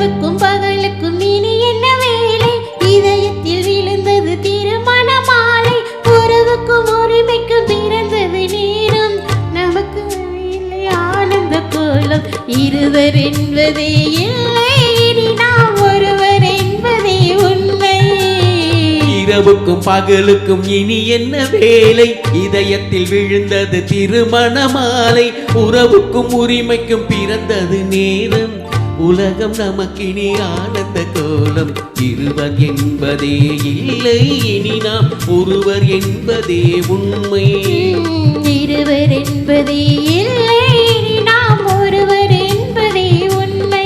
இரவுக்கும் பகலுக்கும் இனி என்ன வேலை? இதயத்தில் விழுந்தது திருமண மாலை. உறவுக்கும் உரிமைக்கும் பிறந்தது நேரம். நமக்கு இல்லை ஆனந்த கோலம். இருவர் என்பதே இல்லை, இனி நாம் ஒருவர் என்பதே உண்மை. இரவுக்கும் பகலுக்கும் இனி என்ன வேலை? இதயத்தில் விழுந்தது திருமண மாலை. உறவுக்கும் உரிமைக்கும் பிறந்தது நேரம். உலகம் நமக்கினி ஆனந்த கோலம். இருவர் என்பதே இல்லை, இனி நாம் ஒருவர் என்பதே உண்மை. இருவர் என்பதே இல்லை, இனி நாம் ஒருவர் என்பதே உண்மை.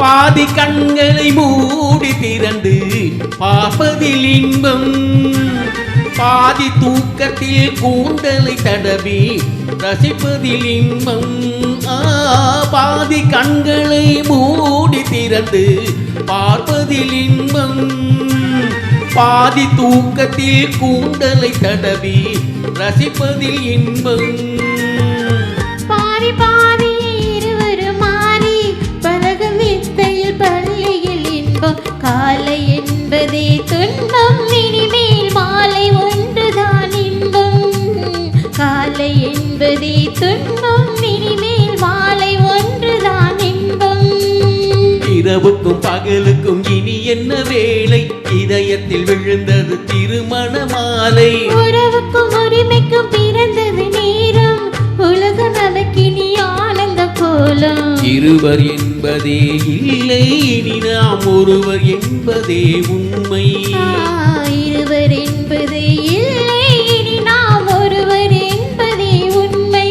பாதி கண்களை மூடி திறந்து பார்ப்பதில் இன்பம். பாதி தூக்கத்தில் கூந்தலை தடவி ரசிப்பதில் இன்பம். பாதி கண்களை மூடி திறந்து பார்ப்பதில் இன்பம். பாதி தூக்கத்தில் கூந்தலை தடவி ரசிப்பதில் இன்பம். பாதி பாதி இருவரும் மாறி பழகும் வித்தையில் பள்ளியில் இன்பம். காலை என்பதே துன்பம், இனிமேல் மாலை ஒன்றுதான் இன்பம். காலை என்பதே துன்பம், இனிமேல் மாலை ஒன்றுதான் இன்பம். இரவுக்கும் பகலுக்கும் இனி என்ன வேலை? இதயத்தில் விழுந்தது திருமண மாலை. உறவுக்கும் உரிமைக்கும் பிறந்தது நேரம். உலகம் நமக்கினி ஆனந்த கோலம். இருவர் என்பதே இல்லை, இனி நாம் ஒருவர் என்பதே உண்மை. இருவர் என்பதே இல்லை, இனி நாம் ஒருவர் என்பதே உண்மை.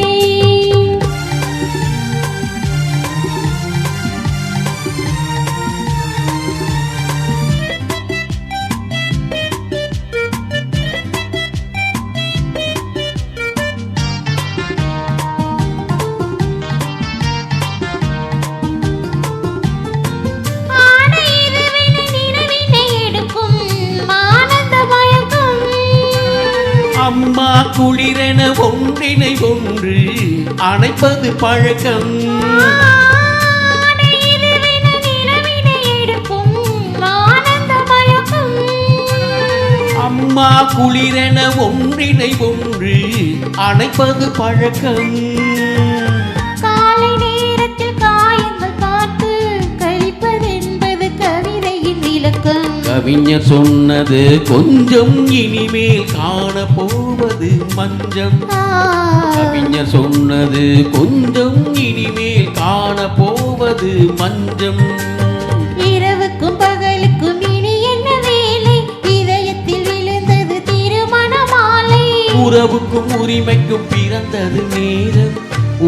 அம்மா குளிரென ஒன்றினை ஒன்று அணைப்பது பழக்கம். அம்மா குளிரென ஒன்றினை ஒன்று அணைப்பது பழக்கம். காலை நேரத்தில் காயங்கள் பார்த்து கழிப்பதென்பது கவிதையின் விளக்கம். கவிஞர் சொன்னது கொஞ்சம், இனிமேல் காண போவது மஞ்சம். கவிஞர் சொன்னது கொஞ்சம், இனிமேல் காண போவது மஞ்சம். இரவுக்கும் பகலுக்கும் இனி என்ன வேலை? இதயத்தில் விழுந்தது திருமண மாலை. உறவுக்கும் உரிமைக்கும் பிறந்தது நேரம்.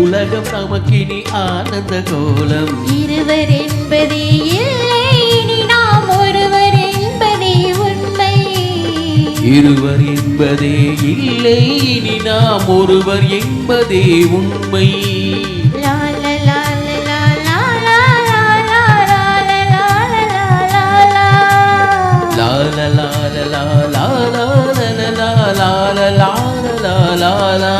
உலகம் நமக்கினி ஆனந்த கோலம். இருவர் என்பதே இல்லை, இனி நாம் ஒருவர் என்பதே உண்மை. இருவர் என்பதே இல்லை, இனி நாம் ஒருவர் என்பதே உண்மை. லா லா லா லா லா லா லா லா லா லா லா லா. லா லா லா லா லா லா லா லா லா லா லா லா லா.